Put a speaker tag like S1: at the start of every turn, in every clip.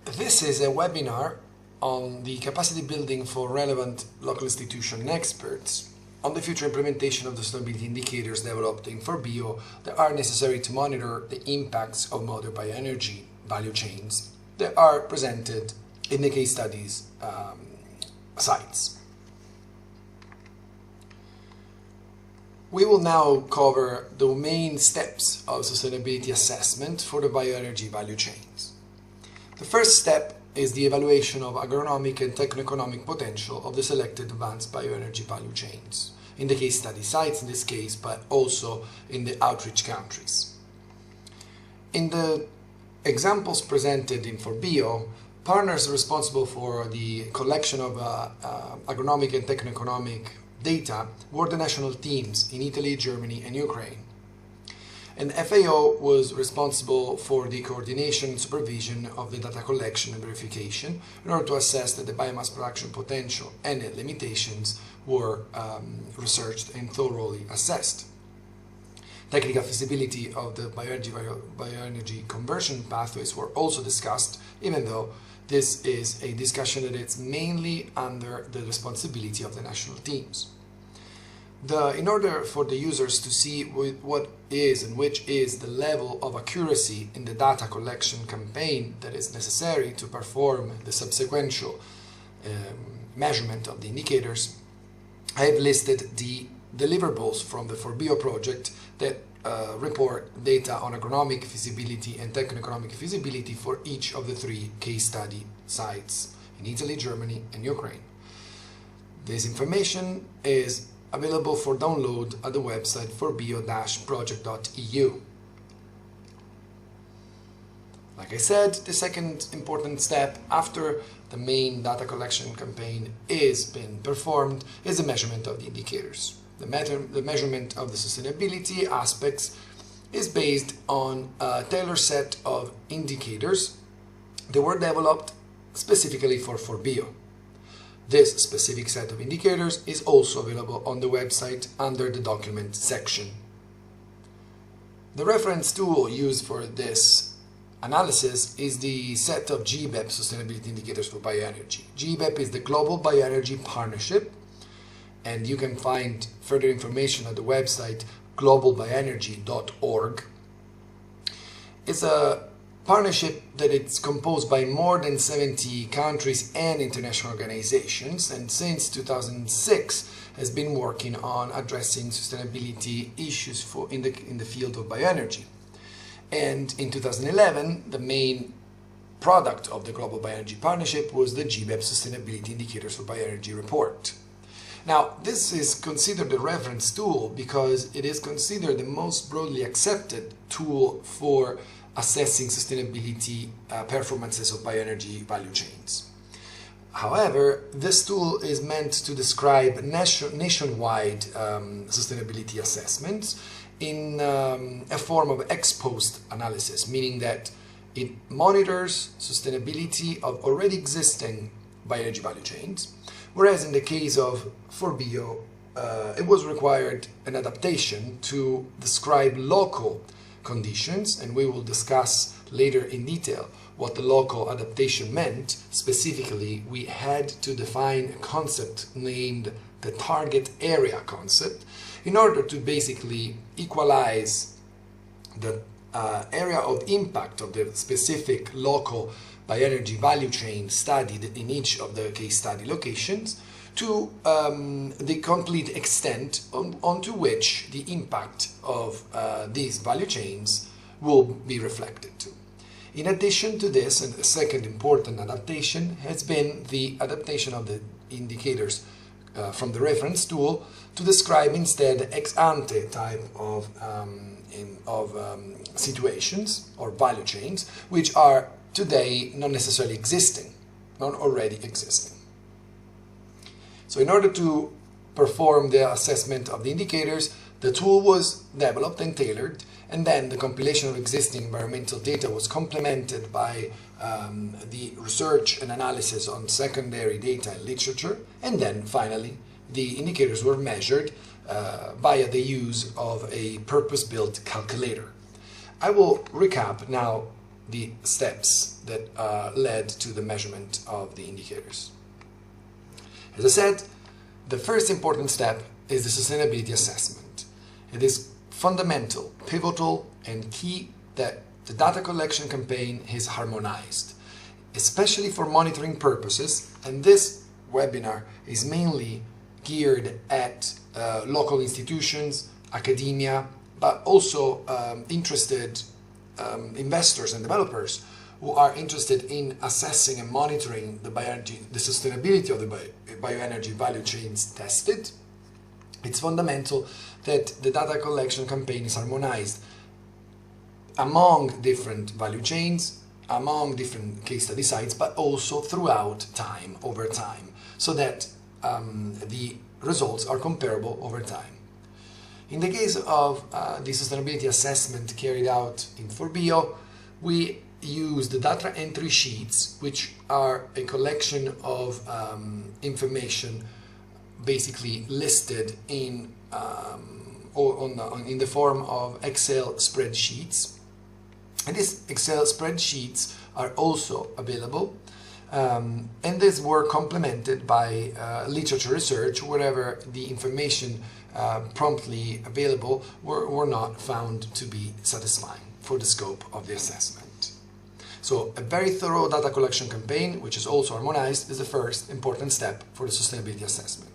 S1: This is a webinar on the capacity building for relevant local institution and experts on the future implementation of the sustainability indicators developed in FORBIO that are necessary to monitor the impacts of modern bioenergy value chains that are presented in the case studies sites. We will now cover the main steps of sustainability assessment for the bioenergy value chains. The first step is the evaluation of agronomic and techno-economic potential of the selected advanced bioenergy value chains, in the case study sites in this case, but also in the outreach countries. In the examples presented in FORBIO, partners responsible for the collection of agronomic and techno-economic data were the national teams in Italy, Germany and Ukraine. And FAO was responsible for the coordination and supervision of the data collection and verification in order to assess that the biomass production potential and its limitations were researched and thoroughly assessed. Technical feasibility of the bioenergy conversion pathways were also discussed, even though this is a discussion that is mainly under the responsibility of the national teams. In order for the users to see what is and which is the level of accuracy in the data collection campaign that is necessary to perform the subsequent measurement of the indicators, I have listed the deliverables from the FORBIO project that report data on agronomic feasibility and techno-economic feasibility for each of the three case study sites in Italy, Germany and Ukraine. This information is available for download at the website FORBIO-project.eu. Like I said, the second important step after the main data collection campaign is been performed is the measurement of the indicators. The measurement of the sustainability aspects is based on a tailored set of indicators that were developed specifically for FORBIO. This specific set of indicators is also available on the website under the document section. The reference tool used for this analysis is the set of GBEP sustainability indicators for bioenergy. GBEP is the Global Bioenergy Partnership, and you can find further information at the website globalbioenergy.org. It's a partnership that it's composed by more than 70 countries and international organizations, and since 2006 has been working on addressing sustainability issues in the field of bioenergy. And in 2011, the main product of the Global Bioenergy Partnership was the GBEP Sustainability Indicators for Bioenergy report. Now, this is considered a reference tool because it is considered the most broadly accepted tool for assessing sustainability performances of bioenergy value chains. However, this tool is meant to describe nationwide sustainability assessments in a form of ex-post analysis, meaning that it monitors sustainability of already existing bioenergy value chains, whereas in the case of FORBIO, it was required an adaptation to describe local conditions, and we will discuss later in detail what the local adaptation meant. Specifically, we had to define a concept named the target area concept in order to basically equalize the area of impact of the specific local bioenergy value chain studied in each of the case study locations to the complete extent onto which the impact of these value chains will be reflected to. In addition to this, and the second important adaptation has been the adaptation of the indicators from the reference tool to describe instead ex-ante type of situations or value chains which are today not necessarily existing, not already existing. So in order to perform the assessment of the indicators, the tool was developed and tailored, and then the compilation of existing environmental data was complemented by the research and analysis on secondary data and literature, and then finally the indicators were measured via the use of a purpose-built calculator. I will recap now the steps that led to the measurement of the indicators. As I said, the first important step is the sustainability assessment. It is fundamental, pivotal, and key that the data collection campaign is harmonized, especially for monitoring purposes, and this webinar is mainly geared at local institutions, academia, but also interested investors and developers who are interested in assessing and monitoring the sustainability of the bioenergy value chains tested. It's fundamental that the data collection campaign is harmonized among different value chains, among different case study sites, but also throughout time, over time, so that the results are comparable over time. In the case of the sustainability assessment carried out in FORBIO, we use the data entry sheets, which are a collection of information basically listed in the form of Excel spreadsheets. And these Excel spreadsheets are also available, and these were complemented by literature research wherever the information promptly available were not found to be satisfying for the scope of the assessment. So a very thorough data collection campaign, which is also harmonized, is the first important step for the sustainability assessment.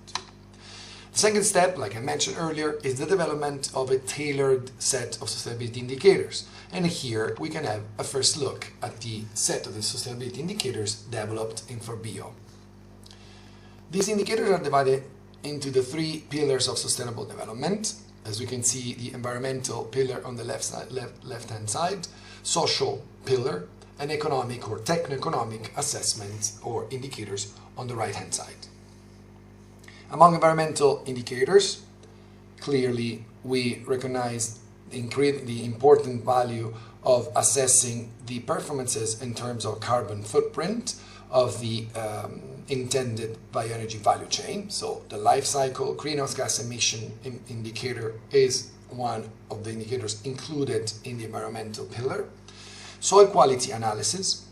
S1: The second step, like I mentioned earlier, is the development of a tailored set of sustainability indicators. And here we can have a first look at the set of the sustainability indicators developed in FORBIO. These indicators are divided into the three pillars of sustainable development. As we can see, the environmental pillar on the left-hand side, social pillar, and economic or techno-economic assessments or indicators on the right-hand side. Among environmental indicators, clearly we recognize the important value of assessing the performances in terms of carbon footprint of the intended bioenergy value chain. So the life cycle greenhouse gas emission indicator is one of the indicators included in the environmental pillar. Soil quality analysis,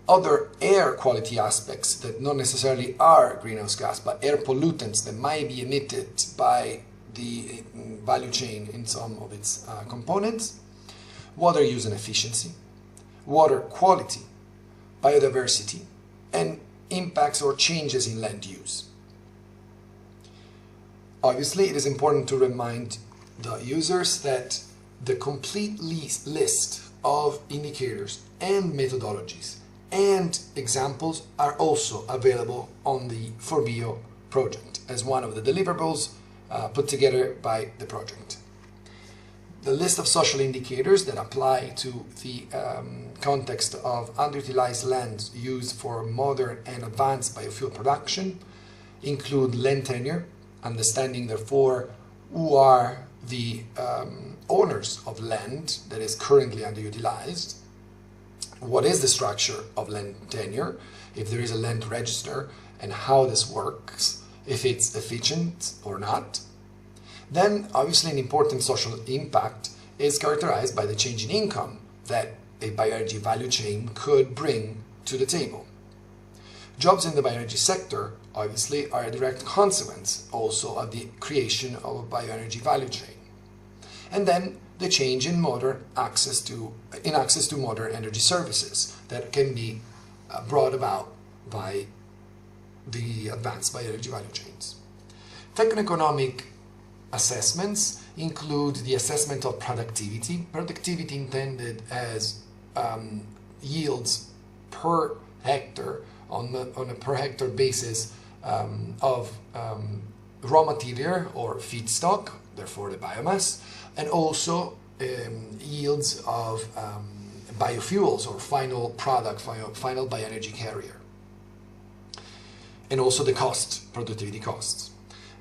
S1: other air quality aspects that not necessarily are greenhouse gas, but air pollutants that might be emitted by the value chain in some of its components, water use and efficiency, water quality, biodiversity, and impacts or changes in land use. Obviously, it is important to remind the users that the complete list of indicators and methodologies and examples are also available on the FORBIO project as one of the deliverables put together by the project. The list of social indicators that apply to the context of underutilized land used for modern and advanced biofuel production include land tenure, understanding therefore who are the owners of land that is currently underutilized, what is the structure of land tenure, if there is a land register and how this works, if it's efficient or not. Then obviously an important social impact is characterized by the change in income that a bioenergy value chain could bring to the table. Jobs in the bioenergy sector obviously are a direct consequence also of the creation of a bioenergy value chain. And then the change in access to modern energy services that can be brought about by the advanced bioenergy value chains. Techno-economic assessments include the assessment of productivity intended as yields per hectare on a per hectare basis of raw material or feedstock, therefore the biomass, and also yields of biofuels or final product, final bioenergy carrier, and also the productivity costs.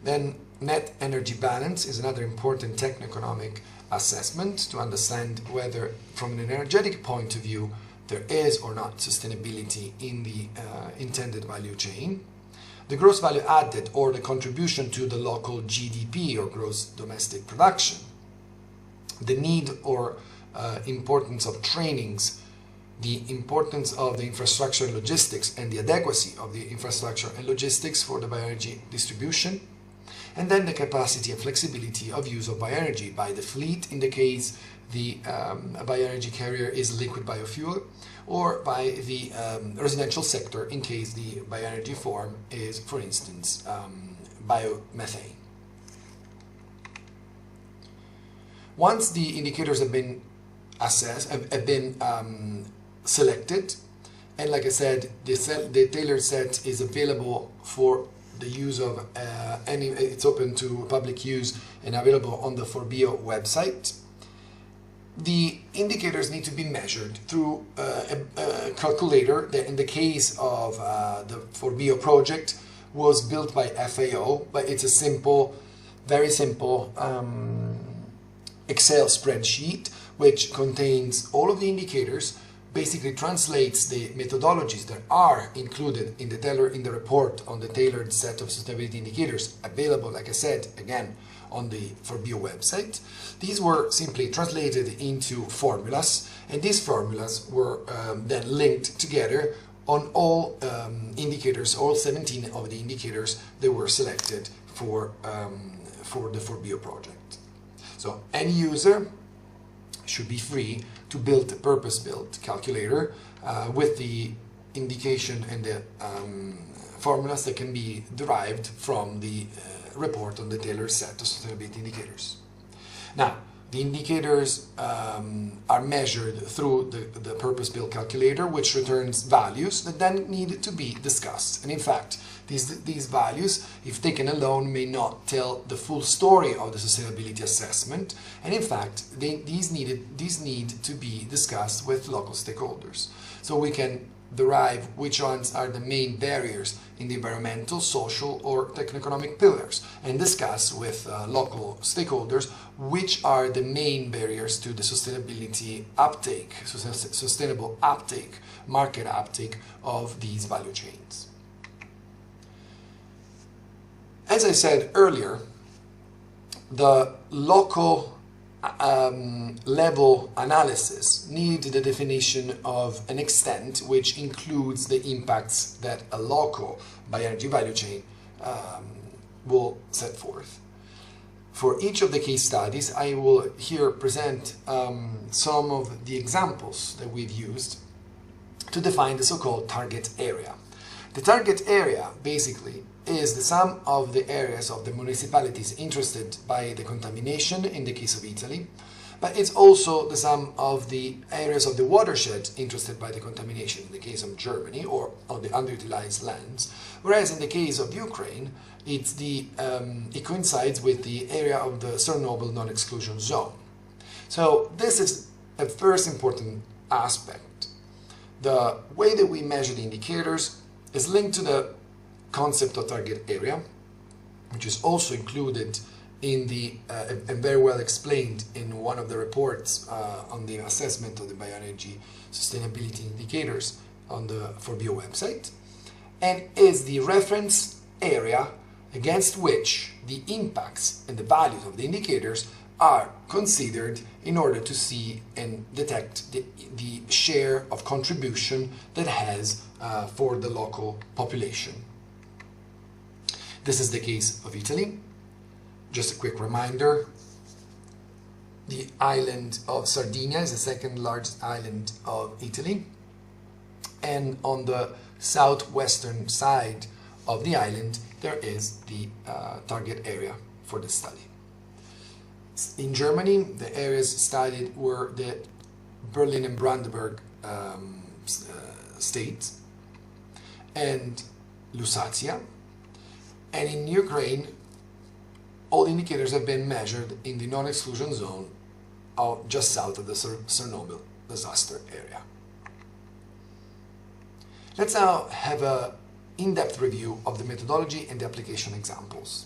S1: Then net energy balance is another important techno-economic assessment to understand whether from an energetic point of view there is or not sustainability in the intended value chain. The gross value added or the contribution to the local GDP or gross domestic production. The need or importance of trainings the importance of the infrastructure and logistics and the adequacy of the infrastructure and logistics for the bioenergy distribution, and then the capacity and flexibility of use of bioenergy by the fleet in the case the bioenergy carrier is liquid biofuel, or by the residential sector in case the bioenergy form is, for instance, biomethane. Once the indicators have been assessed, have been selected, and like I said, the tailored set is available for the use of it's open to public use and available on the FORBIO website. The indicators need to be measured through a calculator that in the case of the FORBIO project was built by FAO, but it's a simple, very simple Excel spreadsheet which contains all of the indicators, basically translates the methodologies that are included in the report on the tailored set of sustainability indicators, available, like I said, again, on the FORBIO website. These were simply translated into formulas, and these formulas were then linked together on all indicators, all 17 of the indicators that were selected for the FORBIO project. So any user should be free to build a purpose-built calculator with the indication and the formulas that can be derived from the report on the tailored set of sustainability indicators. Now, the indicators are measured through the purpose-built calculator, which returns values that then need to be discussed. And in fact, these values, if taken alone, may not tell the full story of the sustainability assessment. And in fact, these need to be discussed with local stakeholders. So we can derive which ones are the main barriers in the environmental, social, or techno-economic pillars, and discuss with local stakeholders which are the main barriers to the sustainability uptake, sustainable uptake, market uptake of these value chains. As I said earlier, the local level analysis need the definition of an extent which includes the impacts that a local bioenergy value chain will set forth. For each of the case studies, I will here present some of the examples that we've used to define the so-called target area. The target area basically is the sum of the areas of the municipalities interested by the contamination in the case of Italy, but it's also the sum of the areas of the watershed interested by the contamination in the case of Germany or of the underutilized lands, whereas in the case of Ukraine it coincides with the area of the Chernobyl non-exclusion zone. So this is a first important aspect. The way that we measure the indicators is linked to the concept of target area, which is also included in the and very well explained in one of the reports on the assessment of the bioenergy sustainability indicators on the FORBIO website, and is the reference area against which the impacts and the values of the indicators are considered in order to see and detect the share of contribution that has for the local population. This is the case of Italy. Just a quick reminder, the island of Sardinia is the second largest island of Italy, and on the southwestern side of the island there is the target area for the study. In Germany, the areas studied were the Berlin and Brandenburg states and Lusatia. And in Ukraine, all indicators have been measured in the non-exclusion zone just south of the Chernobyl disaster area. Let's now have an in-depth review of the methodology and the application examples.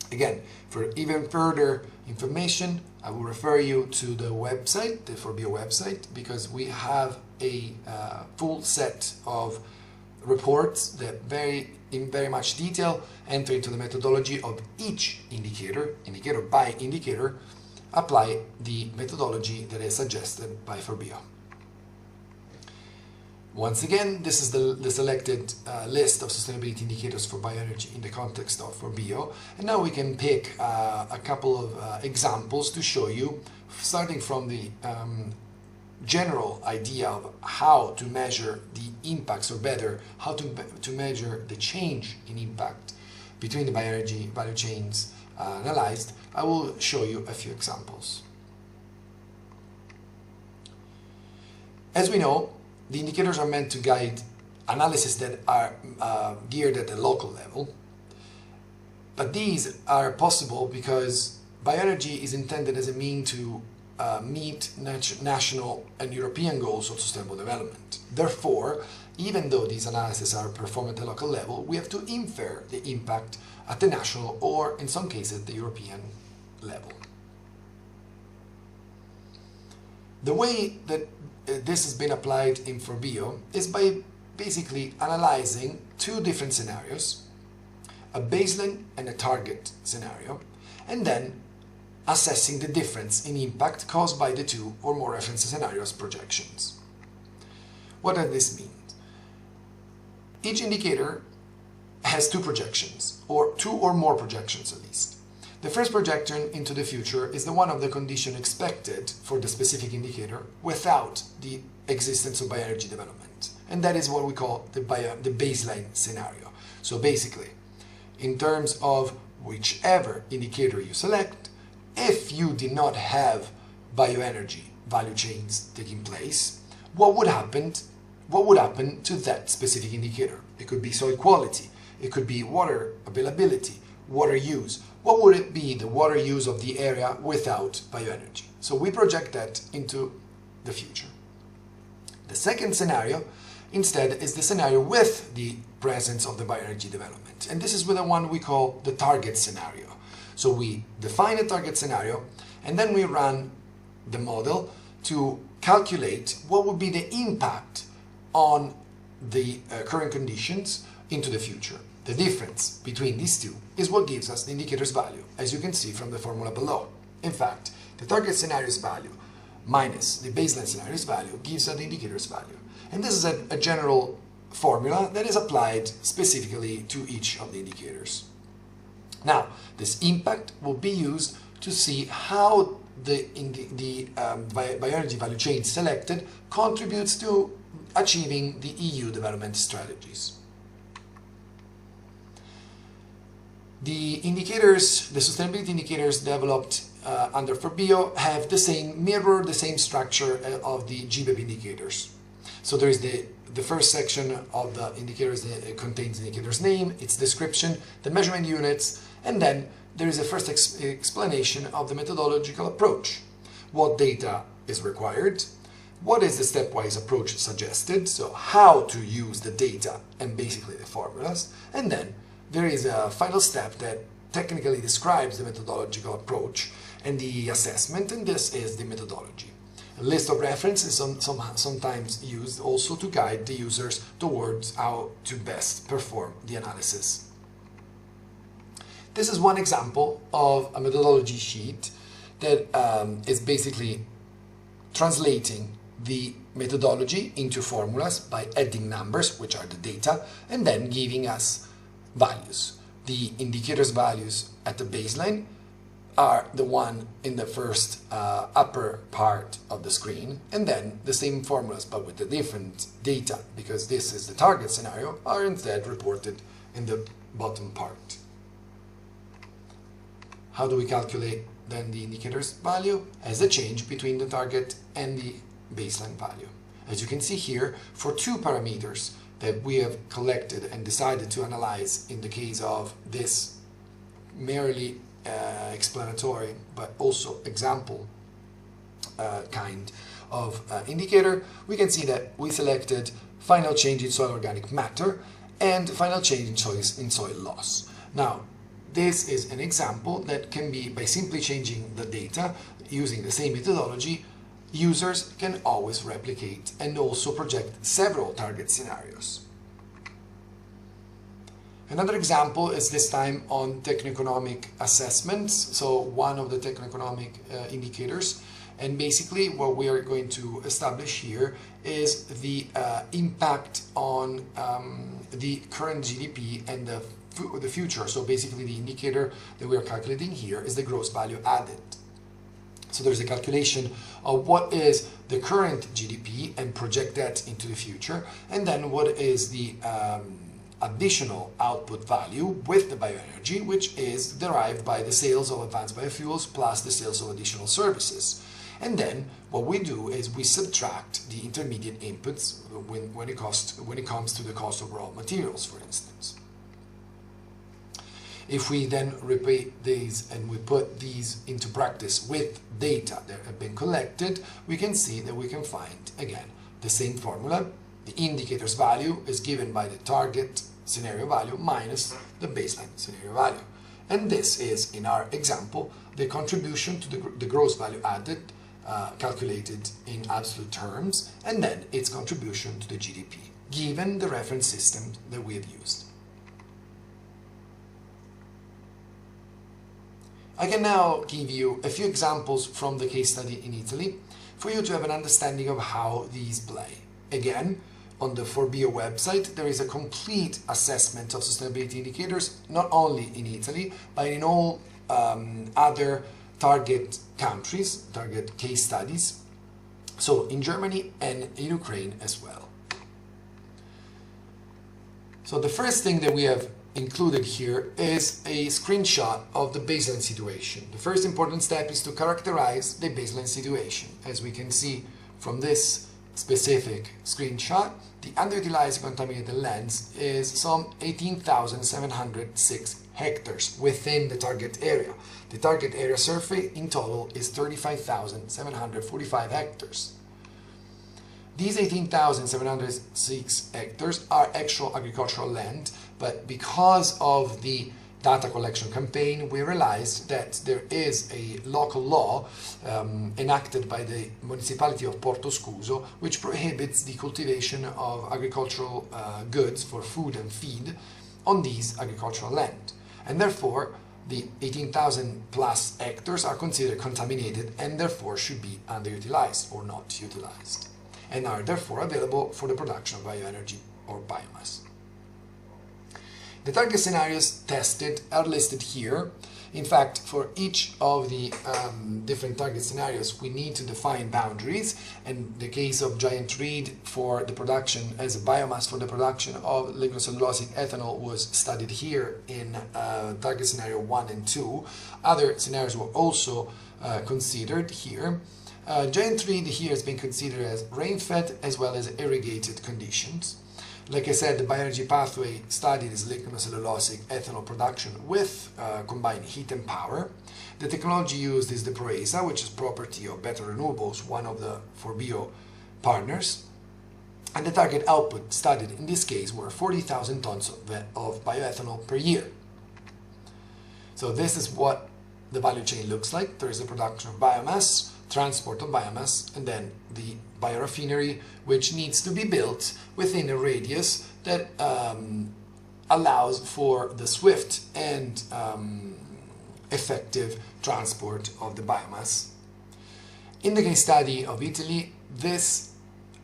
S1: Again, for even further information, I will refer you to the website, the FORBIO website, because we have a full set of reports that in very much detail enter into the methodology of each indicator, indicator by indicator, apply the methodology that is suggested by FORBIO. Once again, this is the selected list of sustainability indicators for bioenergy in the context of FORBIO. And now we can pick a couple of examples to show you, starting from the general idea of how to measure the impacts, or better, how to measure the change in impact between the bioenergy value chains analyzed. I will show you a few examples. As we know, the indicators are meant to guide analysis that are geared at the local level, but these are possible because bioenergy is intended as a means to meet national and European goals of sustainable development. Therefore, even though these analyses are performed at the local level, we have to infer the impact at the national, or in some cases the European level. The way that this has been applied in FORBIO is by basically analyzing two different scenarios, a baseline and a target scenario, and then assessing the difference in impact caused by the two or more reference scenarios projections. What does this mean? Each indicator has two projections, or two or more projections at least. The first projection into the future is the one of the condition expected for the specific indicator without the existence of bioenergy development. And that is what we call the baseline scenario. So basically, in terms of whichever indicator you select, if you did not have bioenergy value chains taking place, what would happen to that specific indicator? It could be soil quality, it could be water availability, water use. What would it be, the water use of the area without bioenergy? So we project that into the future. The second scenario, instead, is the scenario with the presence of the bioenergy development. And this is the one we call the target scenario. So we define a target scenario, and then we run the model to calculate what would be the impact on the current conditions into the future. The difference between these two is what gives us the indicator's value, as you can see from the formula below. In fact, the target scenario's value minus the baseline scenario's value gives us the indicator's value. And this is a general formula that is applied specifically to each of the indicators. Now, this impact will be used to see how the bioenergy value chain selected contributes to achieving the EU development strategies. The indicators, the sustainability indicators developed under FORBIO have mirror the same structure of the GBEP indicators. So there is the first section of the indicators that contains the indicator's name, its description, the measurement units, and then there is a first explanation of the methodological approach. What data is required, what is the stepwise approach suggested, so how to use the data and basically the formulas, and then there is a final step that technically describes the methodological approach and the assessment, and this is the methodology. A list of references is sometimes used also to guide the users towards how to best perform the analysis. This is one example of a methodology sheet that is basically translating the methodology into formulas by adding numbers, which are the data, and then giving us values. The indicators values at the baseline are the one in the first upper part of the screen, and then the same formulas but with the different data, because this is the target scenario, are instead reported in the bottom part. How do we calculate then the indicator's value? As a change between the target and the baseline value. As you can see here, for two parameters that we have collected and decided to analyze in the case of this merely explanatory but also example kind of indicator, we can see that we selected final change in soil organic matter and final change in soil loss. Now, this is an example that can be, by simply changing the data using the same methodology, users can always replicate and also project several target scenarios. Another example is this time on techno-economic assessments. So one of the techno-economic indicators And basically what we are going to establish here is the impact on the current GDP and the future. So basically the indicator that we are calculating here is the gross value added. So there's a calculation of what is the current GDP and project that into the future, and then what is the additional output value with the bioenergy, which is derived by the sales of advanced biofuels plus the sales of additional services. And then what we do is we subtract the intermediate inputs when it comes to the cost of raw materials, for instance. If we then repeat these and we put these into practice with data that have been collected, we can see that we can find, again, the same formula. The indicator's value is given by the target scenario value minus the baseline scenario value. And this is, in our example, the contribution to the gross value added calculated in absolute terms, and then its contribution to the GDP, given the reference system that we have used. I can now give you a few examples from the case study in Italy for you to have an understanding of how these play. Again, on the FORBIO website, there is a complete assessment of sustainability indicators, not only in Italy, but in all other target countries, target case studies, so in Germany and in Ukraine as well. So the first thing that we have included here is a screenshot of the baseline situation. The first important step is to characterize the baseline situation. As we can see from this specific screenshot, the underutilized contaminated lands is some 18,706 hectares within the target area. The target area survey in total is 35,745 hectares. These 18,706 hectares are actual agricultural land, but because of the data collection campaign, we realized that there is a local law enacted by the municipality of Porto Scuso, which prohibits the cultivation of agricultural goods for food and feed on these agricultural land. And therefore, the 18,000 plus hectares are considered contaminated and therefore should be underutilized or not utilized, and are therefore available for the production of bioenergy or biomass. The target scenarios tested are listed here. In fact, for each of the different target scenarios, we need to define boundaries. And the case of giant reed for the production as a biomass for the production of lignocellulosic ethanol was studied here in target scenario 1 and 2. Other scenarios were also considered here. Giant reed here has been considered as rain-fed as well as irrigated conditions. Like I said, the bioenergy pathway studied is lignocellulosic ethanol production with combined heat and power. The technology used is the ProESA, which is property of Better Renewables, one of the FORBIO partners. And the target output studied in this case were 40,000 tons of bioethanol per year. So this is what the value chain looks like. There is the production of biomass, transport of biomass, and then the bioraffinery, which needs to be built within a radius that allows for the swift and effective transport of the biomass. In the case study of Italy, this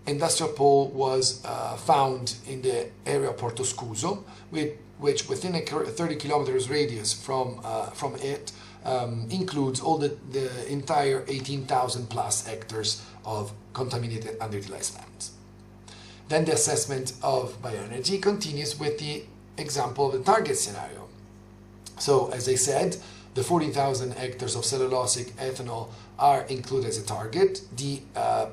S1: industrial pole was found in the area of Porto Scuso, which within a 30 kilometers radius from it includes all the entire 18,000 plus hectares of contaminated underutilized lands. Then the assessment of bioenergy continues with the example of the target scenario. So, as I said, the 40,000 hectares of cellulosic ethanol are included as a target. The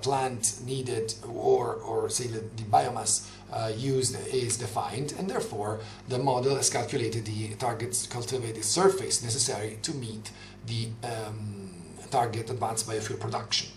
S1: plant needed, or say the biomass used is defined, and therefore the model has calculated the target's cultivated surface necessary to meet the target advanced biofuel production.